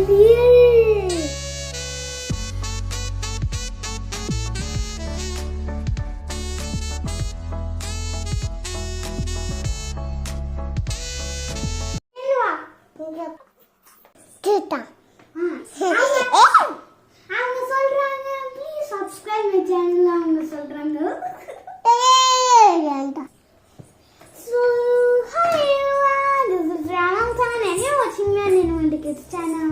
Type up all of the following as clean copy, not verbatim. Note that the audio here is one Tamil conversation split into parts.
real. அவங்க சொல்றாங்க ப்ளீஸ் சப்ஸ்கிரைப் மை சேனல் அவங்க சொல்றாங்க so hi everyone this is Ramazan and you're watching my Ninu Kids channel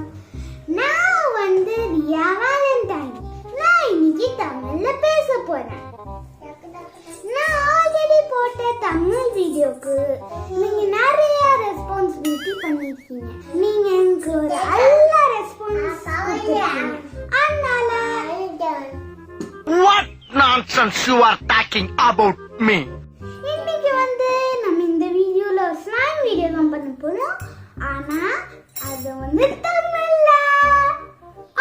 நான் வந்து ரியா வேலண்டைன் நான் இன்னைக்கு தமிழ்ல பேச போறேன் நான் ஆல்ரெடி போட்ட தமிழ் வீடியோக்கு நீங்க நிறைய ரெஸ்பான்சிபிலிட்டி பண்ணிருக்கீங்க நீங்க எனக்கு ஒரு நல்ல ரெஸ்பான்ஸ் கொடுத்தீங்க அதனால What nonsense you are talking about me? இன்னைக்கு வந்து நம்ம இந்த வீடியோல ஸ்லைம் வீடியோ தான் பண்ண போறோம் ஆனா அது வந்து தமிழ்ல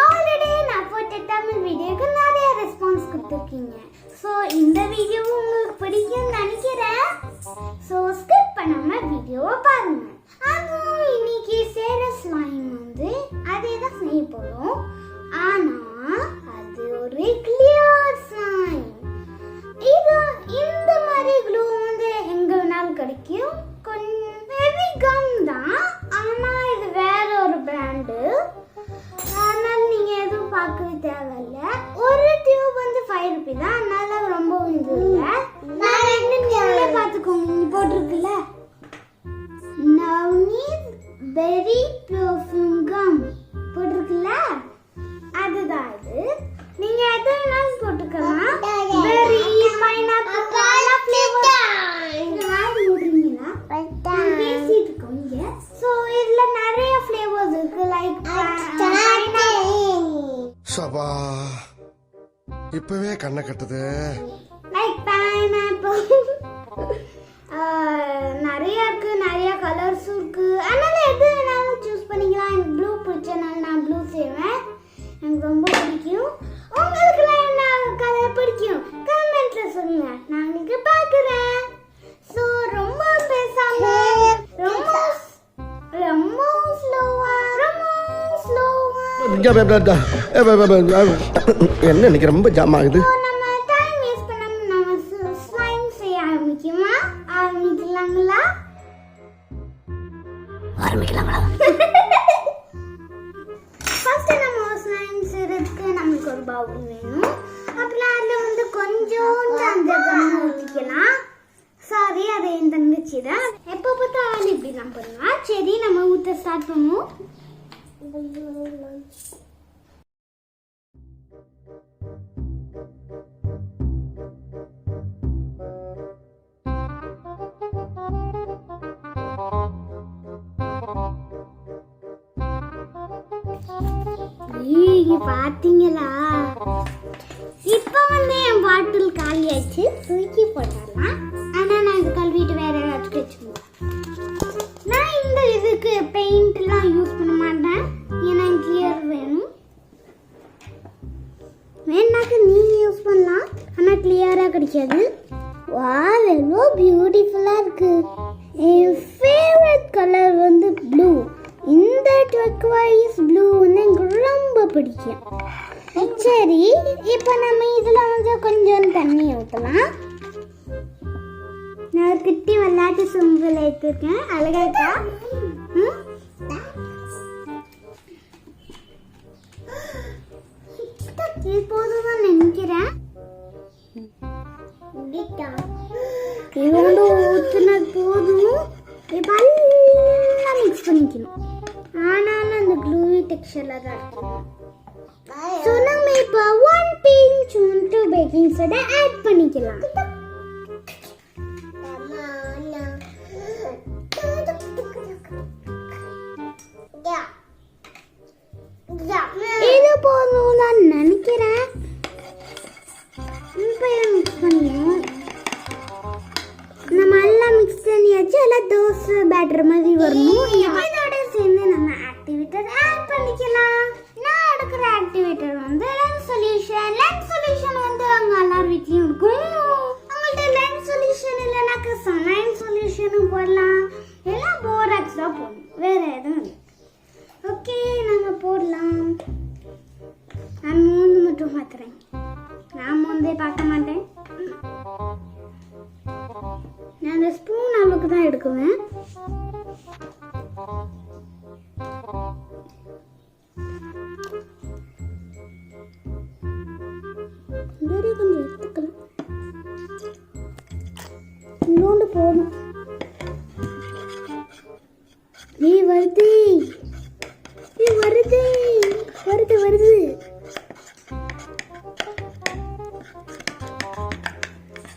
ஆல்ரெடி நான் போட்ட தமிழ் வீடியோக்கு நிறைய ரெஸ்பான்ஸ் கொடுத்துருக்கீங்க ஸோ இந்த வீடியோ உங்களுக்கு பிடிக்கும்னு நினைக்கிறேன் ஸோ ஸ்கிப் பண்ணாம வீடியோவை பாருங்க அதுவும் இன்னைக்கு சேர ஸ்லைம் வந்து அதே தான் செய்ய போறோம் ஆனா அது ஒரு கிளியர் ஸ்லைம் இது இந்த மாதிரி க்ளூ வந்து எங்க வேணாலும் கிடைக்கும் கொஞ்சம் ஹெவி கம் தான் ஆனா இது வேற ஒரு பிராண்டு அதனால நீங்க எதுவும் பார்க்கவே தேவையில்ல ஒரு டியூப் வந்து 5 ரூபி தான் அதனால ரொம்ப இது இல்லை நான் ரெண்டு நீங்களே பார்த்துக்கோங்க நீ போட்டிருக்குல்ல நவ்னீத் பெரி பெர்ஃப்யூம் கம் போட்டிருக்குல்ல அதுதான் இது நீங்க எது வேணாலும் போட்டுக்கலாம் பெரி பைனாப்பிள் எல்லா ஃப்ளேவர் இதெல்லாம் போடுறீங்களா பேசிட்டு இருக்கோங்க ஸோ இதுல நிறைய ஃப்ளேவர்ஸ் இருக்கு லைக் சபா இப்பவே கண்ணை கட்டுது லைக் பைனாப்பிள் நிறைய இருக்கு நிறைய கலர்ஸும் இருக்கு அதனால எது வேணாலும் சூஸ் பண்ணிக்கலாம் எனக்கு ப்ளூ பிடிச்சனால நான் ப்ளூ செய்வேன் எனக்கு ரொம்ப பிடிக்கும் உங்களுக்குலாம் என்ன கலர் பிடிக்கும் கமெண்ட்ல சொல்லுங்க நான் உங்களுக்கு பார்க்குறேன் ஸோ ரொம்ப பேசாம ரொம்ப ஸ்லோவா என்ன இன்னைக்கு ரொம்ப ஜாம் ஆகுது நம்ம டைம் வேஸ்ட் பண்ணாம நம்ம ஸ்லைம் செய்ய ஆரம்பிக்கலாங்களா ஃபர்ஸ்ட் நம்ம ஸ்லைம் செய்யறதுக்கு நமக்கு ஒரு பவுல் வேணும் அப்புறம் அதில் வந்து கொஞ்சோண்டு அந்த கம்மு ஊற்றிக்கலாம் சாரி அதை என் தங்கச்சி தான் எப்போ பார்த்தாலும் இப்படி தான் பண்ணுவா சரி நம்ம ஊற்ற ஸ்டார்ட் பண்ணுவோம் பாத்தீங்களா இப்ப வந்து என் பாட்டில் காலியாச்சு தூக்கி போட்டுடலாம் ஆனா நான் இது கழுவிட்டு வேற ஏதாச்சும் வச்சுக்குவோம் நான் இந்த இதுக்கு பெயிண்ட் எல்லாம் யூஸ் பண்ண மாட்டேன் ஏன்னா கிளியர் வேணும் வேணாக்கு நீங்க யூஸ் பண்ணலாம் ஆனா கிளியரா கிடைக்காது வா எவ்வளோ பியூட்டிஃபுல்லா இருக்கு என் ஃபேவரட் கலர் வந்து ப்ளூ இந்த டர்க்வைஸ் ப்ளூ வந்து எனக்கு ரொம்ப பிடிக்கும் சரி இப்போ நம்ம இதில் வந்து கொஞ்சம் தண்ணி ஊற்றலாம் நான் ஒரு குட்டி விளையாட்டு சொம்பில் எடுத்துருக்கேன் அழகா இருக்கா இது போதும் தான் நினைக்கிறேன் இவ்வளோ ஊற்றுனது போதும் இப்போ எல்லாம் மிக்ஸ் பண்ணிக்கணும் ஆனாலும் அந்த க்ளூவி டெக்ஸ்சரில் தான் இருக்கும் ஸோ நம்ம இப்போ 1 பிஞ்ச் பேக்கிங் சோடா ஆட் பண்ணிக்கலாம் இது போதும் நான் நினைக்கிறேன் இப்போ மிக்ஸ் பண்ணிடுவோம் நம்ம எல்லாம் மிக்ஸ் பண்ணியாச்சு எல்லாம் தோசை பேட்டர் மாதிரி வரணும் இதோட சேர்ந்து நம்ம ஆக்டிவேட்டர் ஆட் பண்ணிக்கலாம் நான் எடுக்கிற ஆக்டிவேட்டர் வந்து லென்ஸ் சொல்யூஷன் வந்து அவங்க எல்லார் வீட்லயும் இருக்கும் அவங்கள்ட்ட லென்ஸ் சொல்யூஷன் இல்லைனாக்க சனைன் சொல்யூஷனும் போடலாம் எல்லாம் போராக்ஸ் தான் போடணும் வேற எதுவும் இல்லை ஓகே நாங்க போடலாம். நான் மூந்து மட்டும் பார்க்குறேன். நான் மூந்தே பார்க்க மாட்டேன். நான் அந்த ஸ்பூன் அளவுக்கு தான் எடுக்குவேன். கொஞ்சம் எடுத்துக்கலாம். இன்னொன்று போதும். வருது வருது வருது வருது.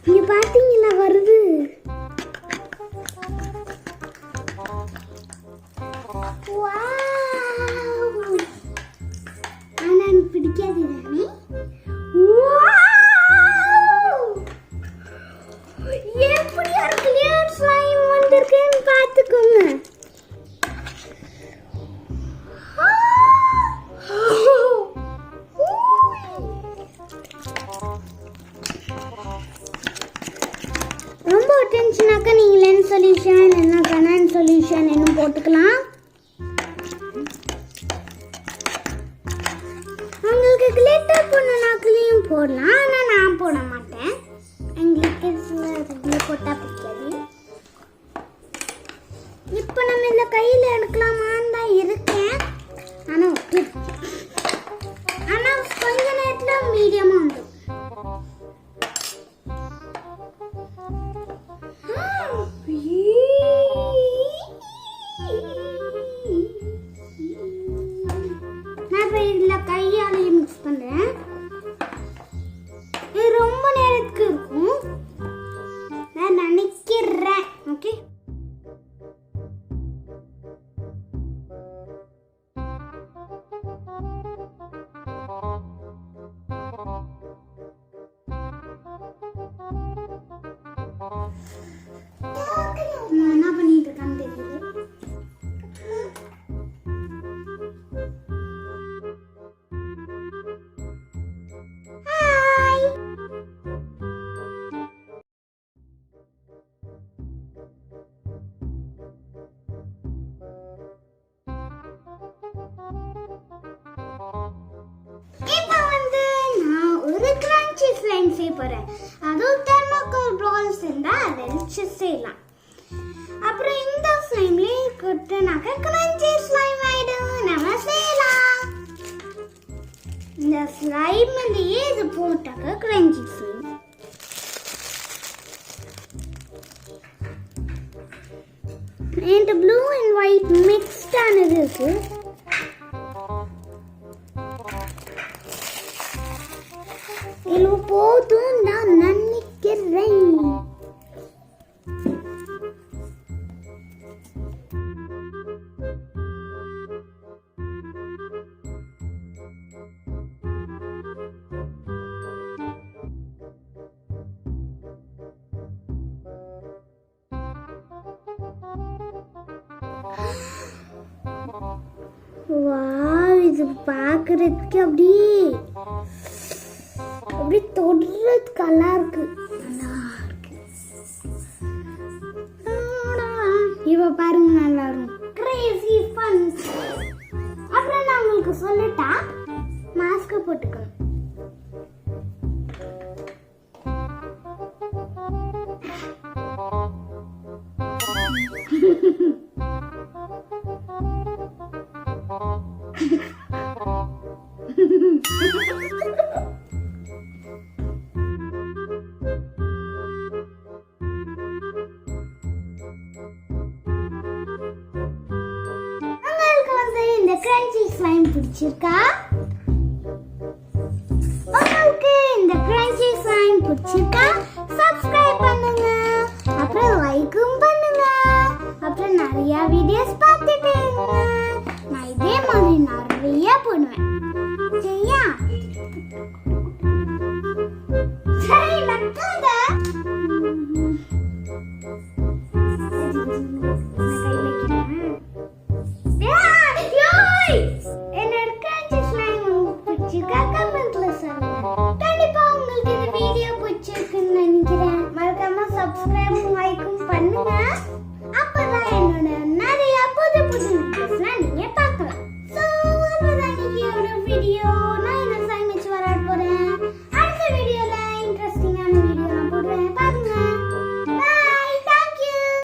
நீங்க பாத்தீங்களா வருது. ஆனா எனக்கு பிடிக்காது தானே. எப்படி கிளியர் ஸ்லைம் வந்திருக்குன்னு பார்த்துக்கோங்க. ரொம்ப டென்ஷனாக்க நீங்கள் லென்ஸ் சொல்யூஷன் என்ன கனன் சொல்யூஷன் என்ன போட்டுக்கலாம். உங்களுக்கு கிளிட்டர் பண்ணனாக்களையும் போடலாம். ஆனால் நான் போட மாட்டேன். எங்களுக்கு போட்டால் பிடிக்காது. இப்போ நம்ம இந்த கையில் எடுக்கலாமான்னு தான் இருக்கேன். ஆனால் ஆனால் கொஞ்ச நேரத்தில் மீடியமாக வந்துடும். நான் இப்போ இதில் கையாலேயே மிக்ஸ் பண்ணுறேன். இது ரொம்ப நேரத்துக்கு இருக்கும் நான் நினைக்கிறேன். ஓகே என்ன பண்ணிட்டு இருக்கான்னு தெரியுது. ஹாய் இப்போ வந்து நான் ஒரு கிரன்ச்சி ஸ்லைம் செய்ய போறேன். அதுவும் தெர்மோகோல் பால்ஸ் இருந்தால் அதை வச்சு செய்யலாம். அப்புறம் இந்த ஸ்லைம்லேயே கொடுத்தனாக்க கிரன்ச்சி ஸ்லைம் ஆயிடும். நம்ம செய்யலாம். இந்த ஸ்லைம்லேயே இது போட்டாக்க கிரன்ச்சி ஸ்லைம். என்கிட்ட ப்ளூ அண்ட் ஒயிட் மிக்ஸ்ட் ஆனது இருக்கு. இவ்வளோ போதும் நான் நினைக்கிறேன். வாவ், இது பார்க்கறதுக்கு அப்படியே தொடுறதுக்கு நல்லா இருக்கு. இவ பாருங்க நல்லா இருக்கும். Crazy fun. அப்புறம் நான் உங்களுக்கு சொல்லட்டா, மாஸ்க் போட்டுக்கணும். கிரன்ச்சி ஸ்லைம் பிடிச்சிருக்கா? உங்களுக்கு இந்த கிரன்ச்சி ஸ்லைம் பிடிச்சிருக்கா? சப்ஸ்கிரைப் பண்ணுங்க, அப்புறம் லைக்கும் பண்ணுங்க, அப்புறம் நிறைய வீடியோஸ் பார்த்துட்டு இருங்க. நான் இதே மாதிரி நிறைய பண்ணுவேன். சரியா?